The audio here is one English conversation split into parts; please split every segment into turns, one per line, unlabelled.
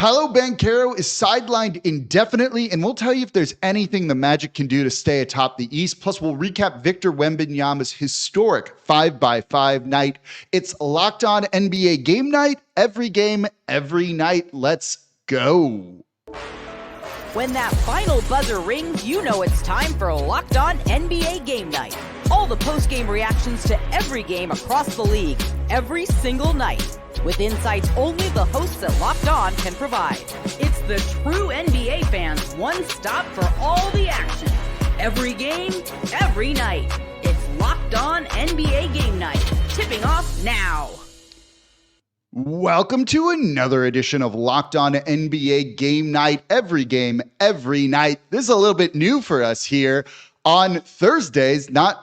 Paolo Banchero is sidelined indefinitely, and we'll tell you if there's anything the Magic can do to stay atop the East. Plus, we'll recap Victor Wembanyama's historic 5x5 night. It's Locked On NBA Game Night. Every game, every night. Let's go.
When that final buzzer rings, you know it's time for Locked On NBA Game Night. All the post-game reactions to every game across the league, every single night, with insights only the hosts at Locked On can provide. It's the true NBA fans' one stop for all the action. Every game, every night. It's Locked On NBA Game Night. Tipping off now.
Welcome to another edition of Locked On NBA Game Night. Every game, every night. This is a little bit new for us here on Fridays, not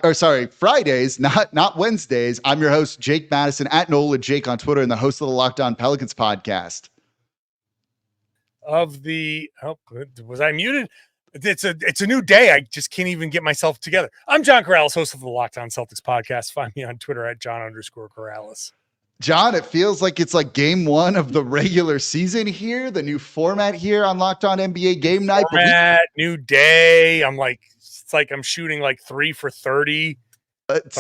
Wednesdays. I'm your host, Jake Madison, at Nola Jake on Twitter, and the host of the Locked On Pelicans podcast.
Was I muted? It's a new day. I just can't even get myself together. I'm John Karalis, host of the Locked On Celtics podcast. Find me on Twitter at John_Karalis.
John, it feels like it's like game one of the regular season here, the new format here on Locked On NBA Game Night.
New day. It's like I'm shooting like 3 for 30.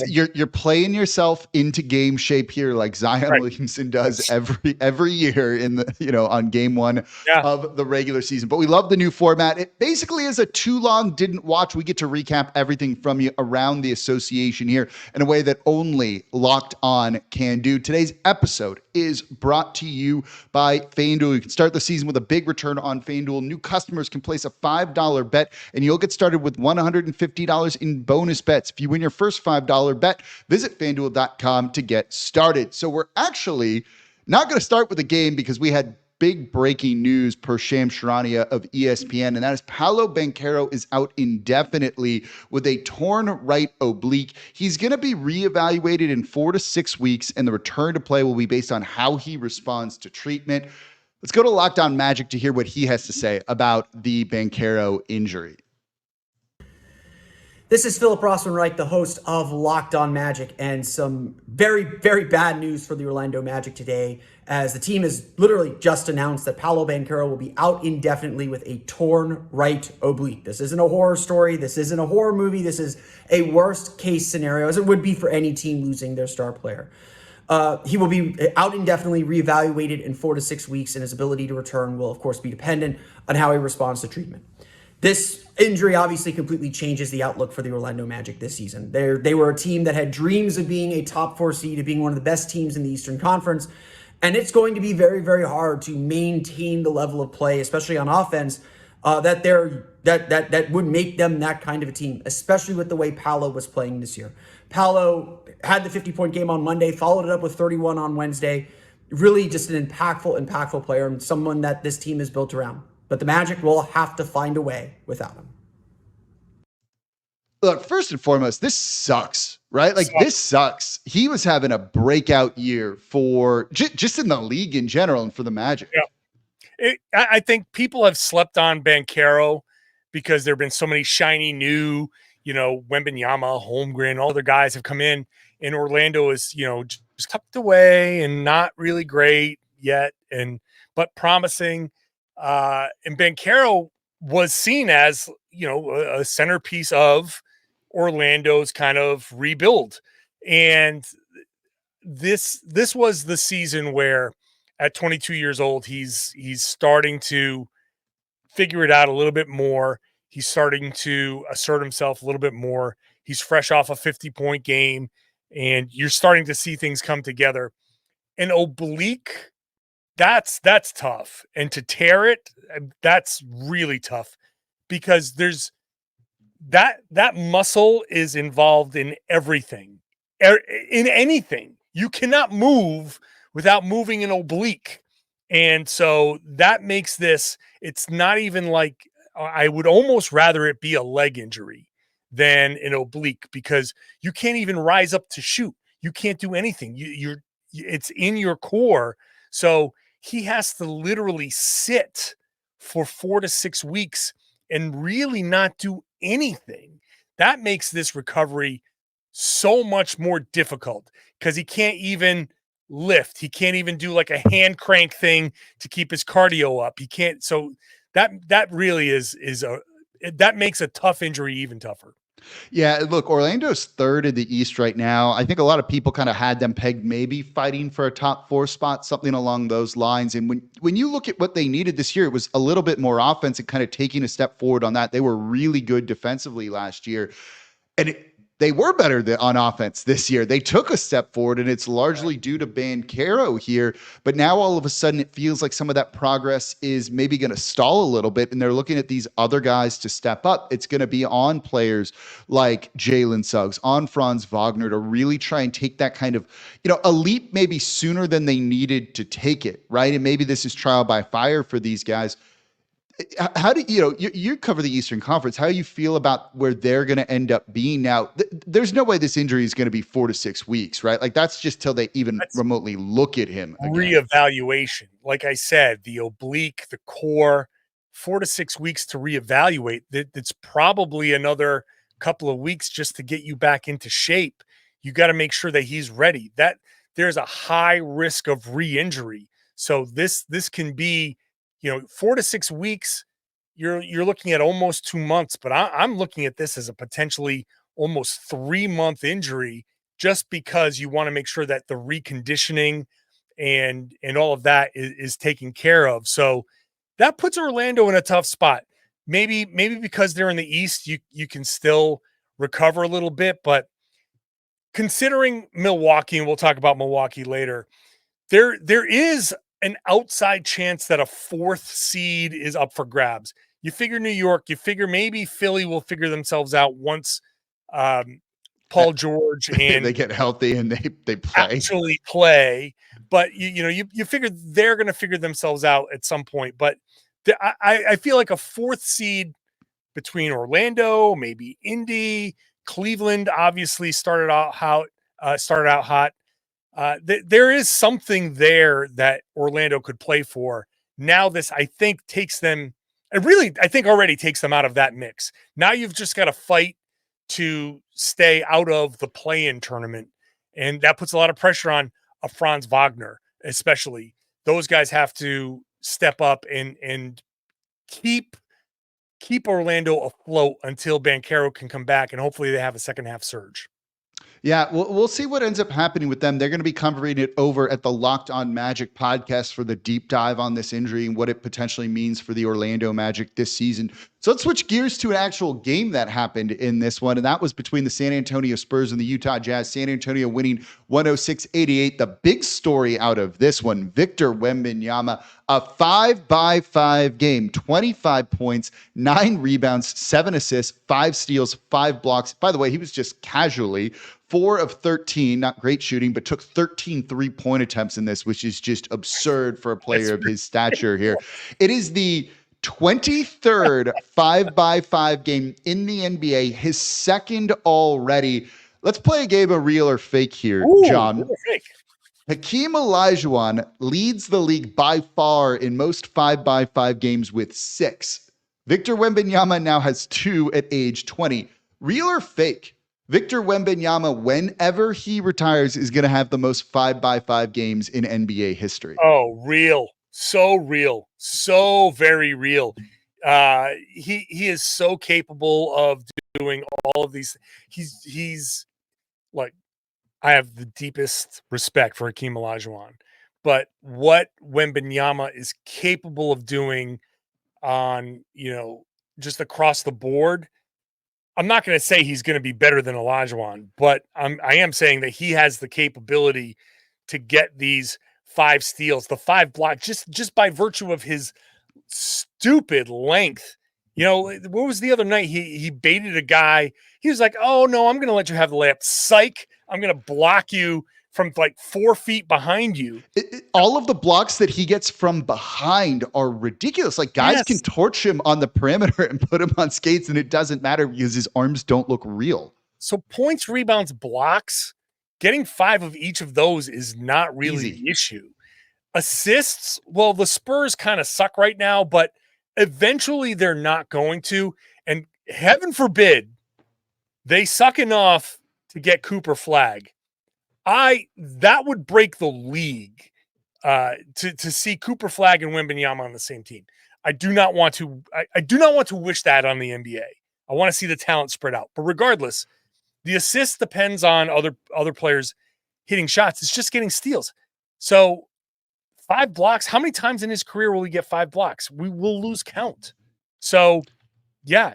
You're playing yourself into game shape here, like Zion Williamson does every year in the on game one of the regular season. But we love the new format. It basically is a too long didn't watch. We get to recap everything from you around the association here in a way that only Locked On can do. Today's episode is brought to you by FanDuel. You can start the season with a big return on FanDuel. New customers can place a $5 bet, and you'll get started with $150 in bonus bets. If you win your first $5 bet, visit FanDuel.com to get started. So we're actually not going to start with a game because we had big breaking news per Shams Charania of ESPN, and that is Paolo Banchero is out indefinitely with a torn right oblique. He's going to be reevaluated in 4 to 6 weeks, and the return to play will be based on how he responds to treatment. Let's go to Locked On Magic to hear what he has to say about the Banchero injury.
This is Philip Rossman-Reich, the host of Locked On Magic, and some very, very bad news for the Orlando Magic today, as the team has literally just announced that Paolo Banchero will be out indefinitely with a torn right oblique. This isn't a horror story. This isn't a horror movie. This is a worst case scenario, as it would be for any team losing their star player. He will be out indefinitely, reevaluated in 4 to 6 weeks, and his ability to return will, of course, be dependent on how he responds to treatment. This injury obviously completely changes the outlook for the Orlando Magic this season. They were a team that had dreams of being a top 4 seed, of being one of the best teams in the Eastern Conference, and it's going to be very, very hard to maintain the level of play, especially on offense, that would make them that kind of a team, especially with the way Paolo was playing this year. Paolo had the 50-point game on Monday, followed it up with 31 on Wednesday. Really just an impactful player, and someone that this team is built around. But the Magic will have to find a way without him.
Look, first and foremost, this sucks, right? This sucks. He was having a breakout year for just in the league in general and for the Magic.
Yeah. I think people have slept on Banchero because there have been so many shiny new, Wembanyama, Holmgren, all the guys have come in, and Orlando is, just tucked away and not really great yet, but promising. And Banchero was seen as, a centerpiece of Orlando's kind of rebuild. And this was the season where at 22 years old, he's starting to figure it out a little bit more. He's starting to assert himself a little bit more. He's fresh off a 50-point game, and you're starting to see things come together. An oblique, that's tough. And to tear it, that's really tough, because there's that muscle is involved in everything, in anything. You cannot move without moving an oblique. And so that makes this, it's not even like, I would almost rather it be a leg injury than an oblique, because you can't even rise up to shoot. You can't do anything. It's in your core. So he has to literally sit for 4 to 6 weeks and really not do anything. That makes this recovery so much more difficult, because he can't even lift. He can't even do like a hand crank thing to keep his cardio up. He can't. So that really that makes a tough injury even tougher.
Yeah, look, Orlando's third in the East right now. I think a lot of people kind of had them pegged maybe fighting for a top 4 spot, something along those lines. And when you look at what they needed this year, it was a little bit more offense and kind of taking a step forward on that. They were really good defensively last year. And they were better on offense this year. They took a step forward, and it's largely due to Banchero here. But now all of a sudden it feels like some of that progress is maybe going to stall a little bit, and they're looking at these other guys to step up. It's going to be on players like Jalen Suggs, on Franz Wagner, to really try and take that kind of, a leap maybe sooner than they needed to take it, right? And maybe this is trial by fire for these guys. How do you cover the Eastern Conference? How do you feel about where they're going to end up being now? There's no way this injury is going to be 4 to 6 weeks, right? Like that's just till they even remotely look at him again.
Reevaluation. Like I said, the oblique, the core, 4 to 6 weeks to reevaluate. It's probably another couple of weeks just to get you back into shape. You got to make sure that he's ready. That there's a high risk of re-injury. So this can be 4 to 6 weeks, you're looking at almost 2 months, but I'm looking at this as a potentially almost 3-month injury, just because you want to make sure that the reconditioning and all of that is taken care of. So that puts Orlando in a tough spot. Maybe because they're in the East, you can still recover a little bit, but considering Milwaukee, and we'll talk about Milwaukee later, there is an outside chance that a 4th seed is up for grabs. You figure New York, you figure maybe Philly will figure themselves out once Paul George and
they get healthy and they
actually play. But you figure they're going to figure themselves out at some point. But I feel like a 4th seed between Orlando, maybe Indy, Cleveland obviously started out hot. There is something there that Orlando could play for. Now this, I think, already takes them out of that mix. Now you've just got to fight to stay out of the play-in tournament. And that puts a lot of pressure on a Franz Wagner, especially. Those guys have to step up and keep Orlando afloat until Banchero can come back, and hopefully they have a second half surge.
Yeah, we'll see what ends up happening with them. They're going to be covering it over at the Locked On Magic podcast for the deep dive on this injury and what it potentially means for the Orlando Magic this season. So let's switch gears to an actual game that happened in this one, and that was between the San Antonio Spurs and the Utah Jazz. San Antonio winning 106-88. The big story out of this one, Victor Wembanyama, a 5-by-5 game, 25 points, 9 rebounds, 7 assists, 5 steals, 5 blocks. By the way, he was just casually 4 of 13, not great shooting, but took 13 3-point attempts in this, which is just absurd for a player of his stature here. It is the 23rd 5-by-5 game in the NBA, his second already. Let's play a game of real or fake here, John.
Real or fake.
Hakeem Olajuwon leads the league by far in most 5-by-5 games with 6. Victor Wembanyama now has 2 at age 20. Real or fake? Victor Wembanyama, whenever he retires, is going to have the most 5-by-5 games in NBA history.
Oh, real. So very real. He is so capable of doing all of these. He's like, I have the deepest respect for Hakeem Olajuwon, but what Wembanyama is capable of doing on, just across the board, I'm not going to say he's going to be better than Olajuwon, but I am saying that he has the capability to get these 5 steals, the 5 blocks, just by virtue of his stupid length. What was the other night? He baited a guy. He was like, "Oh no, I'm going to let you have the layup." Psych! I'm going to block you from like 4 feet behind you.
All of the blocks that he gets from behind are ridiculous. Like guys can torch him on the perimeter and put him on skates, and it doesn't matter because his arms don't look real.
So points, rebounds, blocks, getting 5 of each of those is not really the issue. Assists, well, the Spurs kind of suck right now, but eventually they're not going to. And heaven forbid they suck enough to get Cooper Flag. That would break the league to see Cooper Flag and Wembanyama on the same team. I do not want to wish that on the NBA. I want to see the talent spread out. But regardless, the assist depends on other players hitting shots. It's just getting steals. So 5 blocks, how many times in his career will he get 5 blocks? We will lose count. So yeah,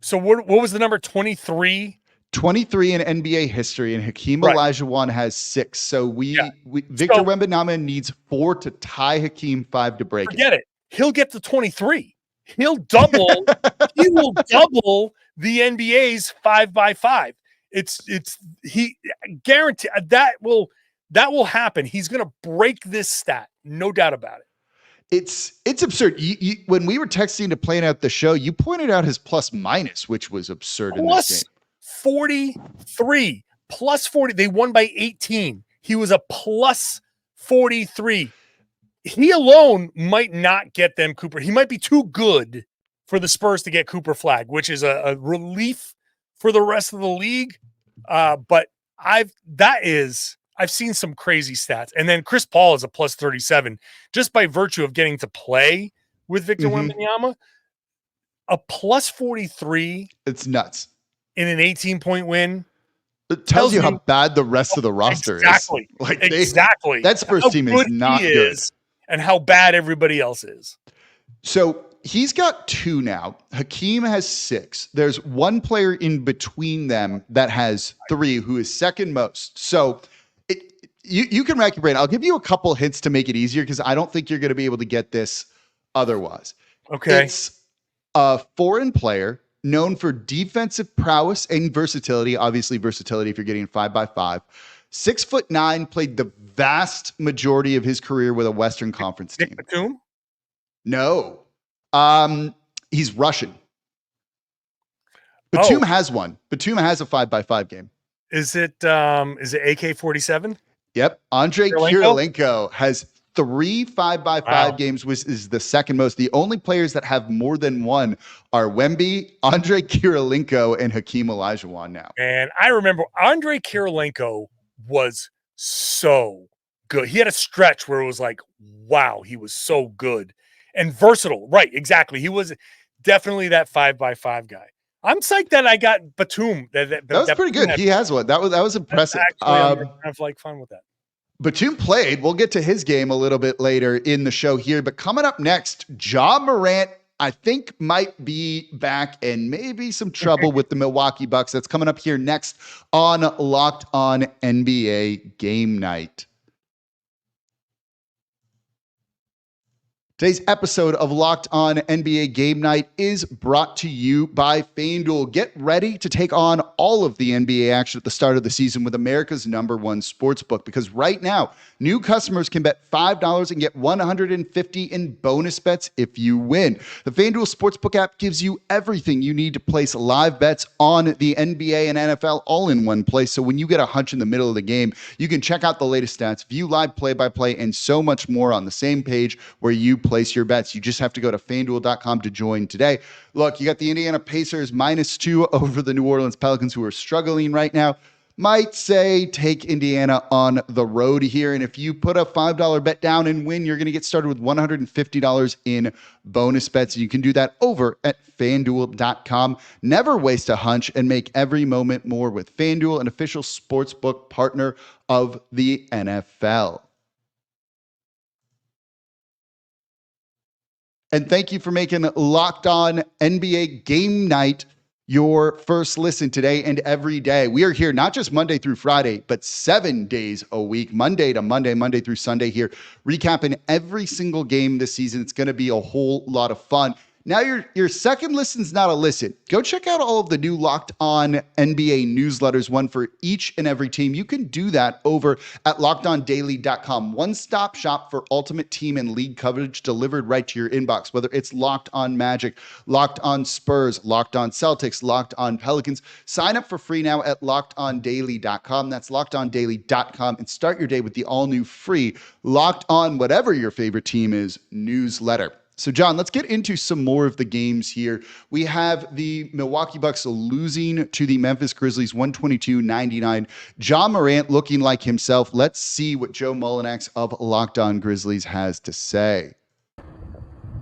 so what was the number 23?
23 in NBA history, and Hakeem Olajuwon has 6. So Victor Wembanyama needs 4 to tie Hakeem, 5 to break it.
Forget it. He'll get to 23. He'll double. He will double the NBA's 5x5. He guarantee that will happen. He's going to break this stat, no doubt about it.
It's absurd. When we were texting to plan out the show, you pointed out his plus minus, which was absurd in this game.
43 plus 40. They won by 18. He was a plus 43. He alone might not get them Cooper. He might be too good for the Spurs to get Cooper Flag, which is a relief for the rest of the league. But I've seen some crazy stats. And then Chris Paul is a plus 37 just by virtue of getting to play with Victor Wembanyama. A plus 43.
It's nuts.
In an 18-point win.
It tells you how bad the rest of the roster is.
Exactly.
That Spurs team is not good.
And how bad everybody else is.
So he's got 2 now. Hakeem has 6. There's one player in between them that has 3, who is second most. So you can rack your brain. I'll give you a couple hints to make it easier because I don't think you're going to be able to get this otherwise.
Okay.
It's a foreign player known for defensive prowess and versatility. Obviously, versatility if you're getting 5x5. 6'9", played the vast majority of his career with a Western Conference team.
Batum?
No. He's Russian. Batum has one. Batum has a 5x5 game.
Is it AK-47?
Yep. Andrei Kirilenko has 3 5x5 games, which is the second most. The only players that have more than one are Wemby, Andrei Kirilenko, and Hakeem Olajuwon now.
And I remember Andrei Kirilenko was so good. He had a stretch where it was like, wow, he was so good and versatile. Right, exactly. He was definitely that 5x5 guy. I'm psyched that I got Batum. That
was pretty good. He has one. That was impressive.
I'm fun with that.
Batum played. We'll get to his game a little bit later in the show here. But coming up next, Ja Morant, I think, might be back and maybe some trouble with the Milwaukee Bucks. That's coming up here next on Locked On NBA Game Night. Today's episode of Locked On NBA Game Night is brought to you by FanDuel. Get ready to take on all of the NBA action at the start of the season with America's #1 sportsbook, because right now, new customers can bet $5 and get $150 in bonus bets if you win. The FanDuel Sportsbook app gives you everything you need to place live bets on the NBA and NFL all in one place. So when you get a hunch in the middle of the game, you can check out the latest stats, view live play-by-play, and so much more on the same page where you place your bets. You just have to go to FanDuel.com to join today. Look, you got the Indiana Pacers -2 over the New Orleans Pelicans, who are struggling right now. Might say take Indiana on the road here. And if you put a $5 bet down and win, you're going to get started with $150 in bonus bets. You can do that over at FanDuel.com. Never waste a hunch and make every moment more with FanDuel, an official sportsbook partner of the NFL. And thank you for making Locked On NBA Game Night your first listen today and every day. We are here not just Monday through Friday, but 7 days a week, Monday to Monday, Monday through Sunday here, recapping every single game this season. It's going to be a whole lot of fun. Now your second listen's not a listen. Go check out all of the new Locked On NBA newsletters, one for each and every team. You can do that over at LockedOnDaily.com. One-stop shop for ultimate team and league coverage delivered right to your inbox, whether it's Locked On Magic, Locked On Spurs, Locked On Celtics, Locked On Pelicans. Sign up for free now at LockedOnDaily.com. That's LockedOnDaily.com, and start your day with the all-new free Locked On whatever your favorite team is newsletter. So, John, let's get into some more of the games here. We have the Milwaukee Bucks losing to the Memphis Grizzlies 122-99. Ja Morant looking like himself. Let's see what Joe Mullinax of Locked On Grizzlies has to say.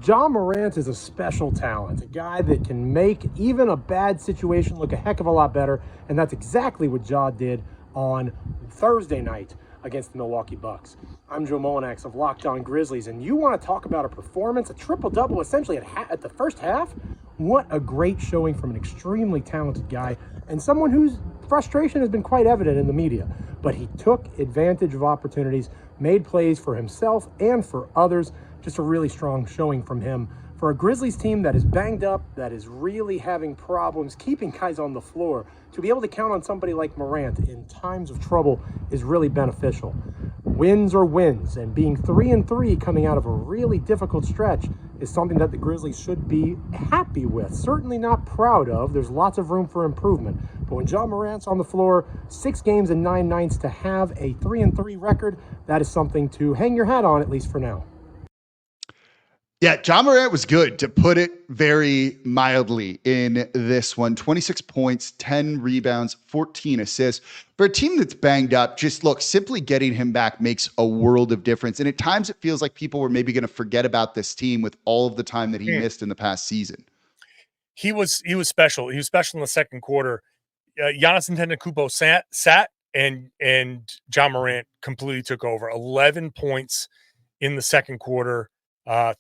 Ja Morant is a special talent, a guy that can make even a bad situation look a heck of a lot better, and that's exactly what Ja did on Thursday night against the Milwaukee Bucks. I'm Joe Mullinax of Locked On Grizzlies, and you want to talk about a performance, a triple-double essentially at the first half? What a great showing from an extremely talented guy and someone whose frustration has been quite evident in the media. But he took advantage of opportunities, made plays for himself and for others. Just a really strong showing from him. For a Grizzlies team that is banged up, that is really having problems keeping guys on the floor, to be able to count on somebody like Morant in times of trouble is really beneficial. Wins are wins, and being 3-3 coming out of a really difficult stretch is something that the Grizzlies should be happy with. Certainly not proud of. There's lots of room for improvement. But when Ja Morant's on the floor, 6 games and 9 nights to have a 3-3 record, that is something to hang your hat on, at least for now.
Yeah, Ja Morant was good, to put it very mildly, in this one. 26 points, 10 rebounds, 14 assists. For a team that's banged up, just look, simply getting him back makes a world of difference. And at times it feels like people were maybe going to forget about this team with all of the time that he missed in the past season.
He was special. He was special in the second quarter. Giannis Antetokounmpo sat and Ja Morant completely took over. 11 points in the second quarter.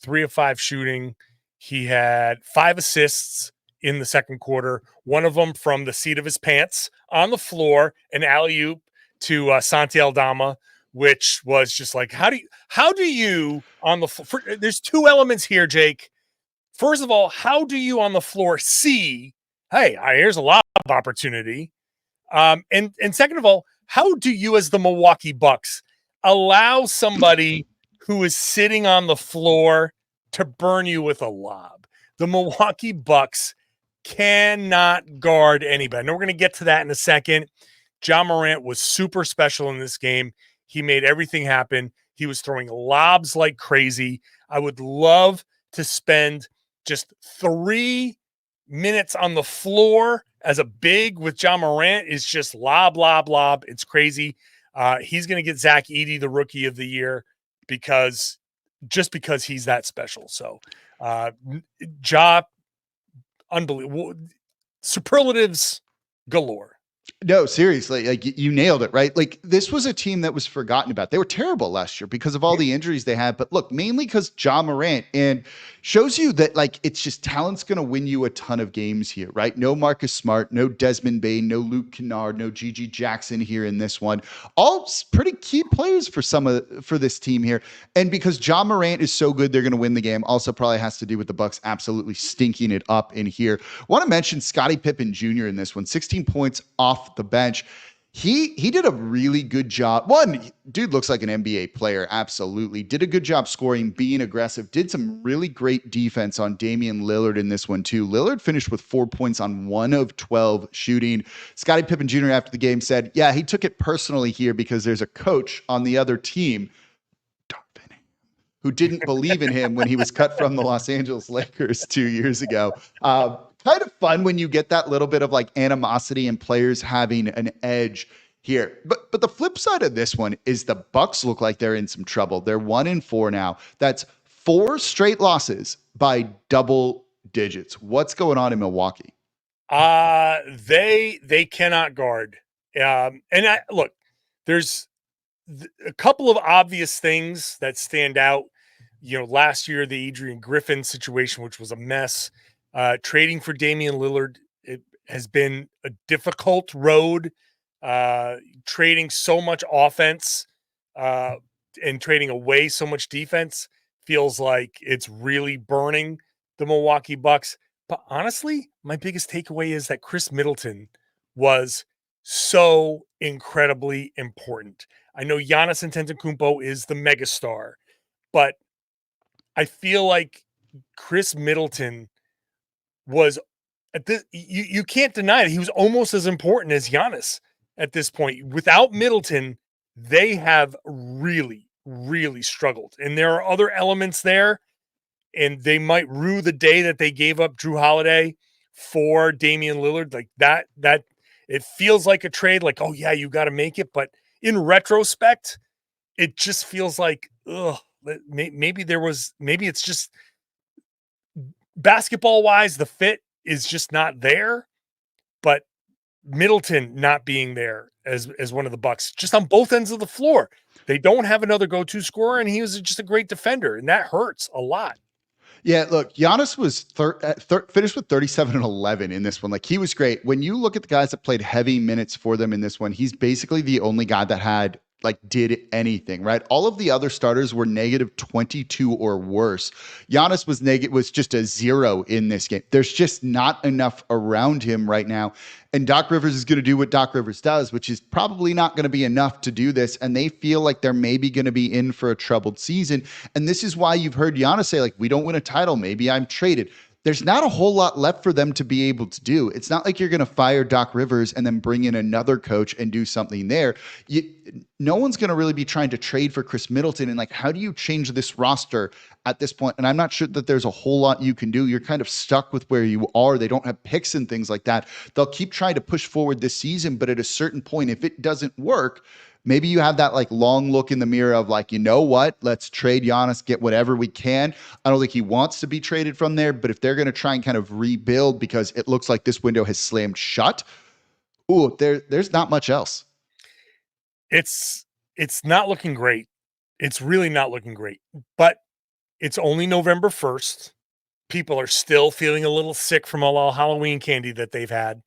3 of 5 shooting. He had 5 assists in the second quarter. One of them from the seat of his pants on the floor, an alley-oop to Santi Aldama, which was just like, how do you on the floor? There's 2 elements here, Jake. First of all, how do you on the floor see, hey, here's a lot of opportunity? And second of all, how do you as the Milwaukee Bucks allow somebody who is sitting on the floor to burn you with a lob? The Milwaukee Bucks cannot guard anybody. And we're going to get to that in a second. Ja Morant was super special in this game. He made everything happen. He was throwing lobs like crazy. I would love to spend just 3 minutes on the floor as a big with Ja Morant. Is just lob, lob, lob. It's crazy. He's going to get Zach Edey the Rookie of the Year because he's that special. So Ja, unbelievable. Superlatives galore.
No, seriously, like you nailed it, right? Like this was a team that was forgotten about. They were terrible last year because of all the injuries they had, but look, mainly because Ja Morant, and shows you that like it's just talent's going to win you a ton of games here, right? No Marcus Smart, no Desmond Bane, no Luke Kennard, no Gigi Jackson here in this one. All pretty key players for this team here. And because Ja Morant is so good, they're going to win the game. Also probably has to do with the Bucks absolutely stinking it up in here. Want to mention Scottie Pippen Jr. in this one, 16 points off the bench. He did a really good job. One, dude looks like an NBA player. Absolutely. Did a good job scoring, being aggressive. Did some really great defense on Damian Lillard in this one too. Lillard finished with 4 points on 1 of 12 shooting. Scottie Pippen Jr. after the game said, yeah, he took it personally here because there's a coach on the other team who didn't believe in him when he was cut from the Los Angeles Lakers 2 years ago. Kind of fun when you get that little bit of like animosity and players having an edge here. But the flip side of this one is the Bucks look like they're in some trouble. They're 1-4 now. That's 4 straight losses by double digits. What's going on in Milwaukee?
They cannot guard. Look, there's a couple of obvious things that stand out. You know, last year, the Adrian Griffin situation, which was a mess. Trading for Damian Lillard, it has been a difficult road. Trading so much offense and trading away so much defense feels like it's really burning the Milwaukee Bucks. But honestly, my biggest takeaway is that Chris Middleton was so incredibly important. I know Giannis Antetokounmpo is the megastar, but I feel like Chris Middleton was at this. You can't deny it. He was almost as important as Giannis at this point. Without Middleton, they have really, really struggled. And there are other elements there. and they might rue the day that they gave up Drew Holiday for Damian Lillard. Like that it feels like a trade, like, oh yeah, you got to make it. But in retrospect, it just feels like, maybe it's just basketball wise, the fit is just not there. But Middleton not being there as one of the Bucks, just on both ends of the floor, they don't have another go-to scorer, and he was just a great defender, and that hurts a lot.
Yeah, look, Giannis was finished with 37 and 11 in this one. Like, he was great. When you look at the guys that played heavy minutes for them in this one, he's basically the only guy that did anything, right? All of the other starters were negative 22 or worse. Giannis was just a 0 in this game. There's just not enough around him right now. And Doc Rivers is going to do what Doc Rivers does, which is probably not going to be enough to do this. And they feel like they're maybe going to be in for a troubled season. And this is why you've heard Giannis say, like, we don't win a title, maybe I'm traded. There's not a whole lot left for them to be able to do. It's not like you're going to fire Doc Rivers and then bring in another coach and do something there. No one's going to really be trying to trade for Chris Middleton. And like, how do you change this roster at this point? And I'm not sure that there's a whole lot you can do. You're kind of stuck with where you are. They don't have picks and things like that. They'll keep trying to push forward this season, but at a certain point, if it doesn't work, maybe you have that like long look in the mirror of like, you know what, let's trade Giannis, get whatever we can. I don't think he wants to be traded from there, but if they're going to try and kind of rebuild because it looks like this window has slammed shut, there's not much else.
It's not looking great. It's really not looking great, but it's only November 1st. People are still feeling a little sick from all Halloween candy that they've had.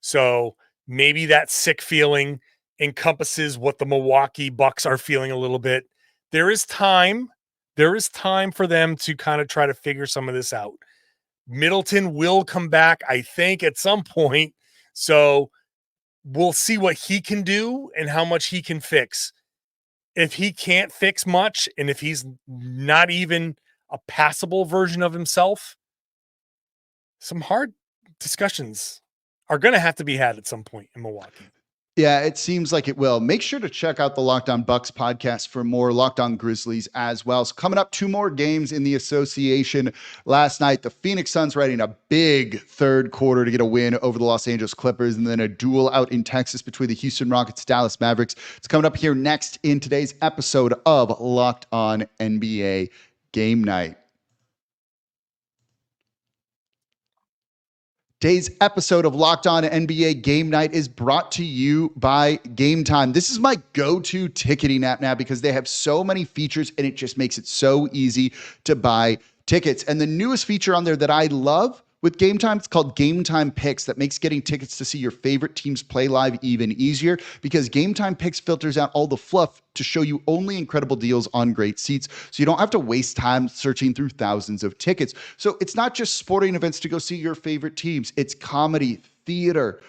So maybe that sick feeling encompasses what the Milwaukee Bucks are feeling a little bit. There is time for them to kind of try to figure some of this out. Middleton will come back, I think, at some point. So we'll see what he can do and how much he can fix. If he can't fix much, and if he's not even a passable version of himself, some hard discussions are going to have to be had at some point in Milwaukee.
Yeah, it seems like it will. Make sure to check out the Locked On Bucks podcast for more Locked On Grizzlies as well. So coming up, 2 more games in the association last night. The Phoenix Suns riding a big third quarter to get a win over the Los Angeles Clippers, and then a duel out in Texas between the Houston Rockets, Dallas Mavericks. It's coming up here next in today's episode of Locked On NBA Game Night. Today's episode of Locked On NBA Game Night is brought to you by Game Time. This is my go-to ticketing app now because they have so many features and it just makes it so easy to buy tickets. And the newest feature on there that I love with Game Time, it's called Game Time Picks. That makes getting tickets to see your favorite teams play live even easier because Game Time Picks filters out all the fluff to show you only incredible deals on great seats, so you don't have to waste time searching through thousands of tickets. So it's not just sporting events to go see your favorite teams. It's comedy, theater,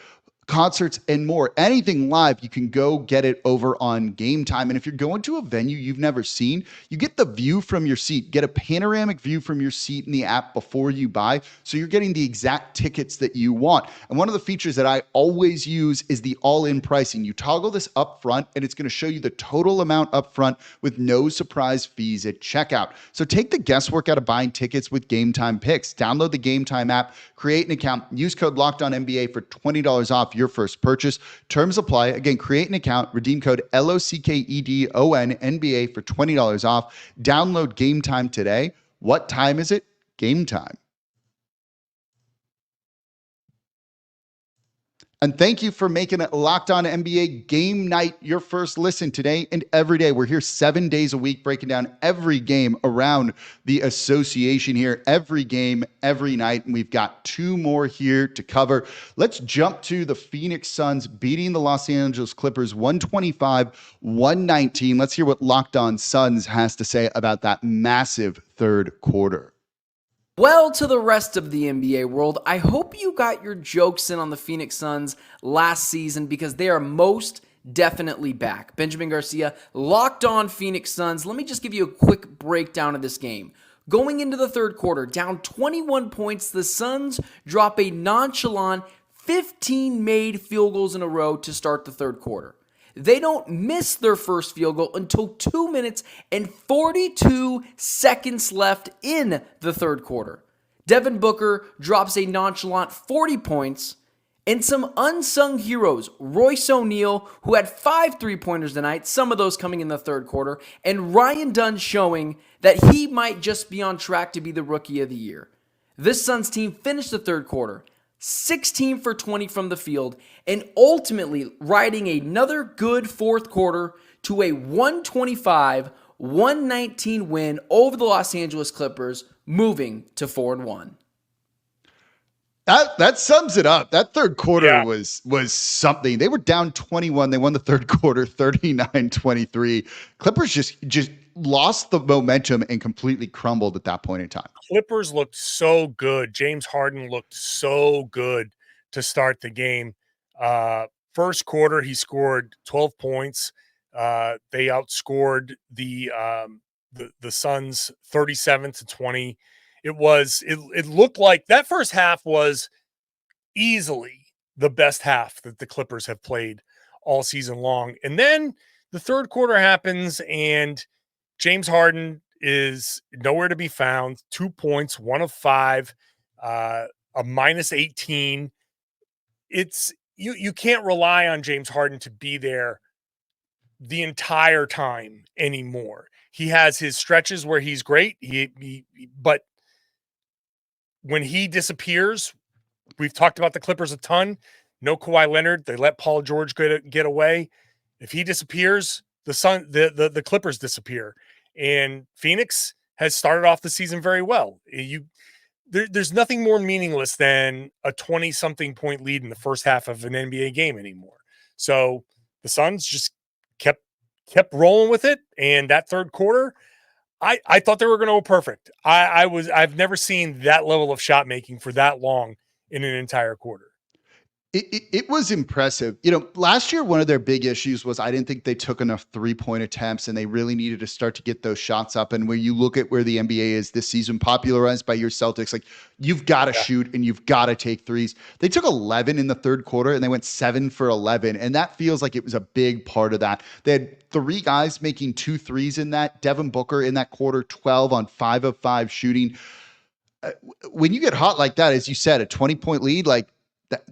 concerts, and more. Anything live, you can go get it over on Game Time. And if you're going to a venue you've never seen, you get the view from your seat. Get a panoramic view from your seat in the app before you buy, so you're getting the exact tickets that you want. And one of the features that I always use is the all-in pricing. You toggle this up front, and it's going to show you the total amount up front with no surprise fees at checkout. So take the guesswork out of buying tickets with Game Time Picks. Download the Game Time app, create an account, use code LOCKEDONNBA for $20 off your first purchase. Terms apply. Again, create an account, redeem code LOCKEDONNBA for $20 off. Download Game Time today. What time is it? Game time. And thank you for making it Locked On NBA Game Night your first listen today and every day. We're here 7 days a week breaking down every game around the association here, every game, every night. And we've got 2 more here to cover. Let's jump to the Phoenix Suns beating the Los Angeles Clippers 125-119. Let's hear what Locked On Suns has to say about that massive third quarter.
Well, to the rest of the NBA world, I hope you got your jokes in on the Phoenix Suns last season because they are most definitely back. Benjamin Garcia, Locked On Phoenix Suns. Let me just give you a quick breakdown of this game. Going into the third quarter, down 21 points, the Suns drop a nonchalant 15 made field goals in a row to start the third quarter. They don't miss their first field goal until 2 minutes and 42 seconds left in the third quarter. Devin Booker drops a nonchalant 40 points, and some unsung heroes, Royce O'Neal, who had 5 3-pointers tonight, some of those coming in the third quarter, and Ryan Dunn showing that he might just be on track to be the Rookie of the Year. This Suns team finished the third quarter 16 for 20 from the field, and ultimately riding another good fourth quarter to a 125-119 win over the Los Angeles Clippers, moving to 4-1.
That sums it up. That third quarter was something. They were down 21. They won the third quarter 39-23. Clippers just lost the momentum and completely crumbled at that point in time.
Clippers looked so good. James Harden looked so good to start the game. First quarter, he scored 12 points. They outscored the Suns 37-20. It looked like that first half was easily the best half that the Clippers have played all season long. And then the third quarter happens and James Harden is nowhere to be found. 2 points, 1 of 5, a -18. It's you can't rely on James Harden to be there the entire time anymore. He has his stretches where he's great. But when he disappears, we've talked about the Clippers a ton. No Kawhi Leonard. They let Paul George get away. If he disappears, the Clippers disappear. And Phoenix has started off the season very well. There's nothing more meaningless than a 20-something point lead in the first half of an NBA game anymore. So the Suns just kept rolling with it. And that third quarter, I thought they were going to go perfect. I've never seen that level of shot making for that long in an entire quarter.
It was impressive. Last year, one of their big issues was I didn't think they took enough 3-point attempts, and they really needed to start to get those shots up. And when you look at where the NBA is this season, popularized by your Celtics, like you've got to shoot and you've got to take threes. They took 11 in the third quarter and they went 7 for 11. And that feels like it was a big part of that. They had 3 guys making 2 threes in that. Devin Booker in that quarter, 12 on 5 of 5 shooting. When you get hot like that, as you said, a 20-point lead, like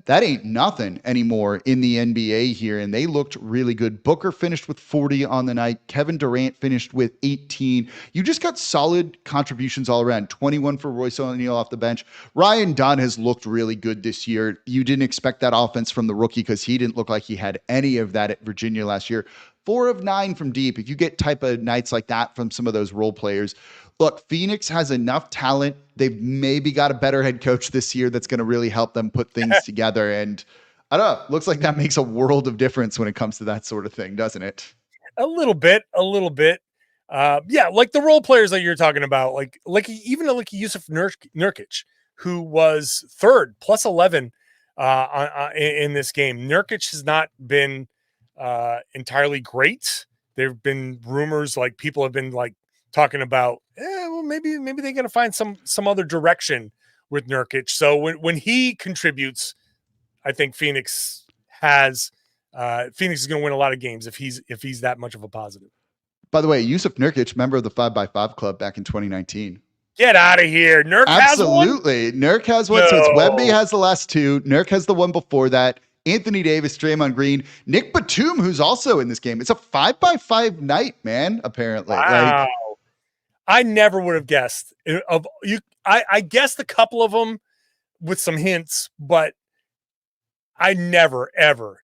that ain't nothing anymore in the NBA here. And they looked really good. Booker finished with 40 on the night. Kevin Durant finished with 18. You just got solid contributions all around. 21 for Royce O'Neal off the bench. Ryan Dunn has looked really good this year. You didn't expect that offense from the rookie because he didn't look like he had any of that at Virginia last year. 4 of 9 from deep. If you get type of nights like that from some of those role players, look, Phoenix has enough talent. They've maybe got a better head coach this year that's going to really help them put things together. And I don't know, looks like that makes a world of difference when it comes to that sort of thing, doesn't it?
A little bit. Yeah, like the role players that you're talking about, like even like Yusuf Nurkic, who was third plus 11 in this game. Nurkic has not been entirely great. There've been rumors, like people have been like talking about, well, maybe they got to find some other direction with Nurkic. So when he contributes, I think Phoenix is going to win a lot of games if he's that much of a positive.
By the way, Yusuf Nurkic, member of the 5x5 Club back in 2019.
Get out of here. Nurk
Absolutely.
has one?
Nurk has one. No. So it's Wemby has the last 2. Nurk has the one before that. Anthony Davis, Draymond Green, Nick Batum, who's also in this game. It's a 5x5 night, man, apparently.
Wow. I never would have guessed. I guessed a couple of them with some hints, but I never, ever.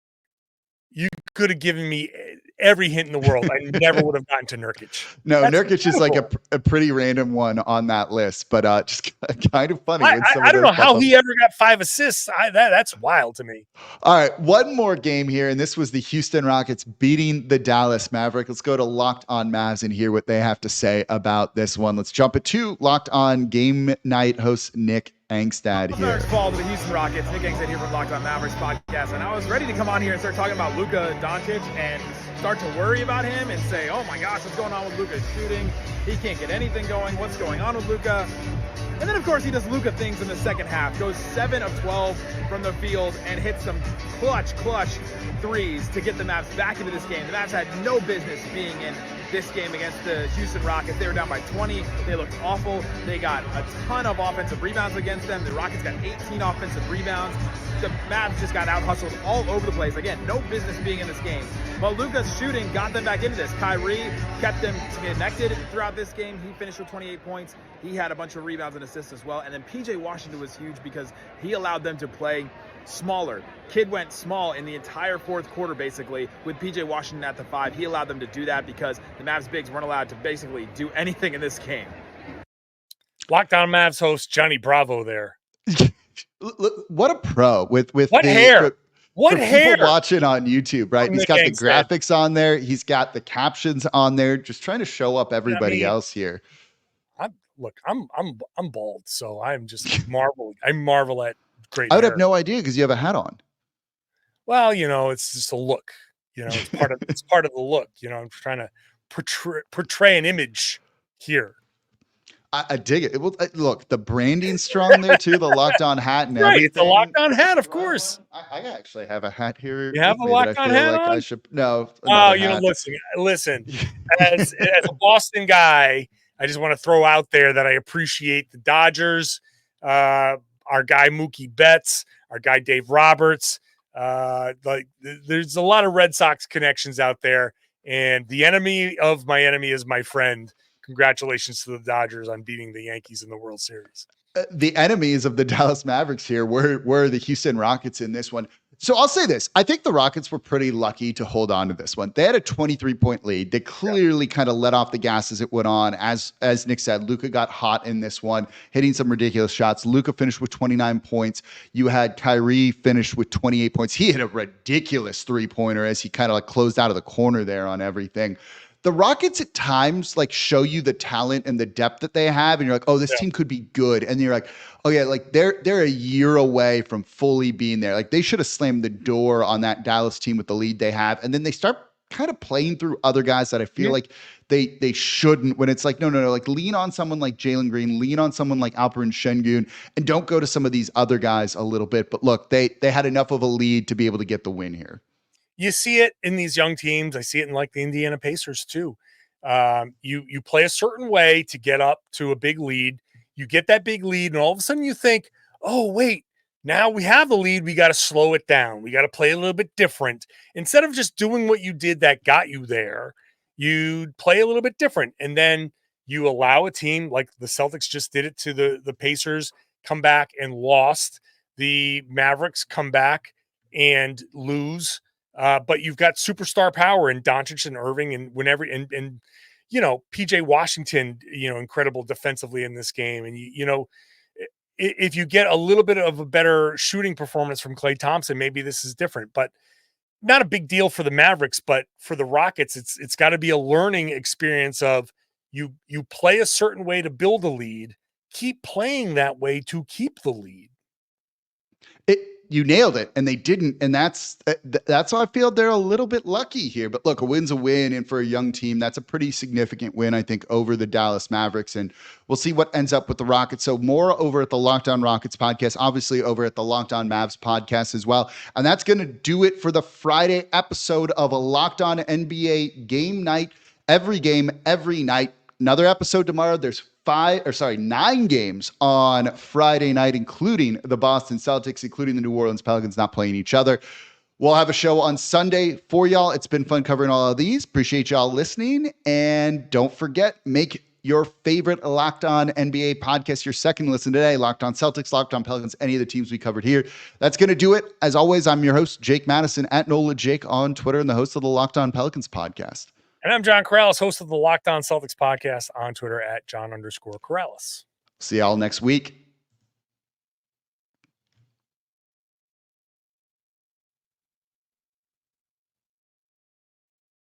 You could have given me every hint in the world. I never would have gotten to Nurkic.
No, that's Nurkic is like a pretty random one on that list, but just kind of funny.
I don't know how he ever got 5 assists. That's wild to me.
All right, one more game here, and this was the Houston Rockets beating the Dallas Mavericks. Let's go to Locked On Mavs and hear what they have to say about this one. Let's jump it to Locked On Game Night host Nick Angstad here.
Fall to the Houston Rockets. Nick Angstad here from Locked On Mavericks podcast, and I was ready to come on here and start talking about Luka Doncic and start to worry about him and say, oh my gosh, what's going on with Luka's shooting? He can't get anything going. What's going on with Luka? And then, of course, he does Luka things in the second half. Goes 7 of 12 from the field and hits some clutch threes to get the Mavs back into this game. The Mavs had no business being in this game against the Houston Rockets. They were down by 20. They looked awful. They got a ton of offensive rebounds against them. The Rockets got 18 offensive rebounds. The Mavs just got out-hustled all over the place. Again, no business being in this game. But Luka's shooting got them back into this. Kyrie kept them connected throughout this game. He finished with 28 points. He had a bunch of rebounds and assists as well. And then PJ Washington was huge because he allowed them to play smaller. Kid went small in the entire fourth quarter, basically, with PJ Washington at the 5. He allowed them to do that because the Mavs bigs weren't allowed to basically do anything in this game.
Locked On Mavs host Johnny Bravo there.
Look, what a pro with
what hair? What hair?
People watching on YouTube, right? He's got the graphics on there. He's got the captions on there. Just trying to show up everybody else here.
I'm bald, so I'm just marvel. I marvel at great.
I would
hair.
have no idea because you have a hat on.
Well, it's just a look. It's part of the look. I'm trying to portray an image here.
I dig it. Look, the branding's strong there too. The Locked On hat and everything.
It's a Locked On hat, of course.
I actually have a hat here.
You have a Locked On hat on?
I should no.
Oh, listen. As a Boston guy, I just want to throw out there that I appreciate the Dodgers, our guy Mookie Betts, our guy Dave Roberts. There's a lot of Red Sox connections out there, and the enemy of my enemy is my friend. Congratulations to the Dodgers on beating the Yankees in the World Series.
The enemies of the Dallas Mavericks here were the Houston Rockets in this one. So I'll say this. I think the Rockets were pretty lucky to hold on to this one. They had a 23-point lead. They clearly kind of let off the gas as it went on. As Nick said, Luka got hot in this one, hitting some ridiculous shots. Luka finished with 29 points. You had Kyrie finish with 28 points. He hit a ridiculous three-pointer as he kind of closed out of the corner there on everything. The Rockets at times show you the talent and the depth that they have, and you're like, oh, this team could be good. And you're like, oh yeah, they're a year away from fully being there. They should have slammed the door on that Dallas team with the lead they have. And then they start kind of playing through other guys that I feel like they shouldn't, when it's no, lean on someone like Jalen Green, lean on someone like Alperen Şengün, and don't go to some of these other guys a little bit. But look, they had enough of a lead to be able to get the win here.
You see it in these young teams. I see it in the Indiana Pacers too. You play a certain way to get up to a big lead. You get that big lead, and all of a sudden you think, oh, wait, now we have the lead. We got to slow it down. We got to play a little bit different. Instead of just doing what you did that got you there, you play a little bit different. And then you allow a team like the Celtics just did it to the Pacers, come back and lost. The Mavericks come back and lose. But you've got superstar power in Doncic and Irving and PJ Washington, incredible defensively in this game. And, if you get a little bit of a better shooting performance from Klay Thompson, maybe this is different, but not a big deal for the Mavericks. But for the Rockets, it's got to be a learning experience of you play a certain way to build a lead, keep playing that way to keep the lead.
You nailed it, and they didn't, and that's how I feel they're a little bit lucky here. But look, a win's a win, and for a young team, that's a pretty significant win, I think, over the Dallas Mavericks, and we'll see what ends up with the Rockets. So more over at the Locked On Rockets podcast, obviously over at the Locked On Mavs podcast as well, and that's going to do it for the Friday episode of a Locked On NBA Game Night. Every game, every night. Another episode tomorrow. There's 9 games on Friday night, including the Boston Celtics, including the New Orleans Pelicans not playing each other. We'll have a show on Sunday for y'all. It's been fun covering all of these. Appreciate y'all listening. And don't forget, make your favorite Locked On NBA podcast your second listen today. Locked On Celtics, Locked On Pelicans, any of the teams we covered here. That's going to do it. As always, I'm your host, Jake Madison, at Nola Jake on Twitter, and the host of the Locked On Pelicans podcast.
And I'm John Karalis, host of the Locked On Celtics podcast on Twitter at John_Karalis.
See y'all next week.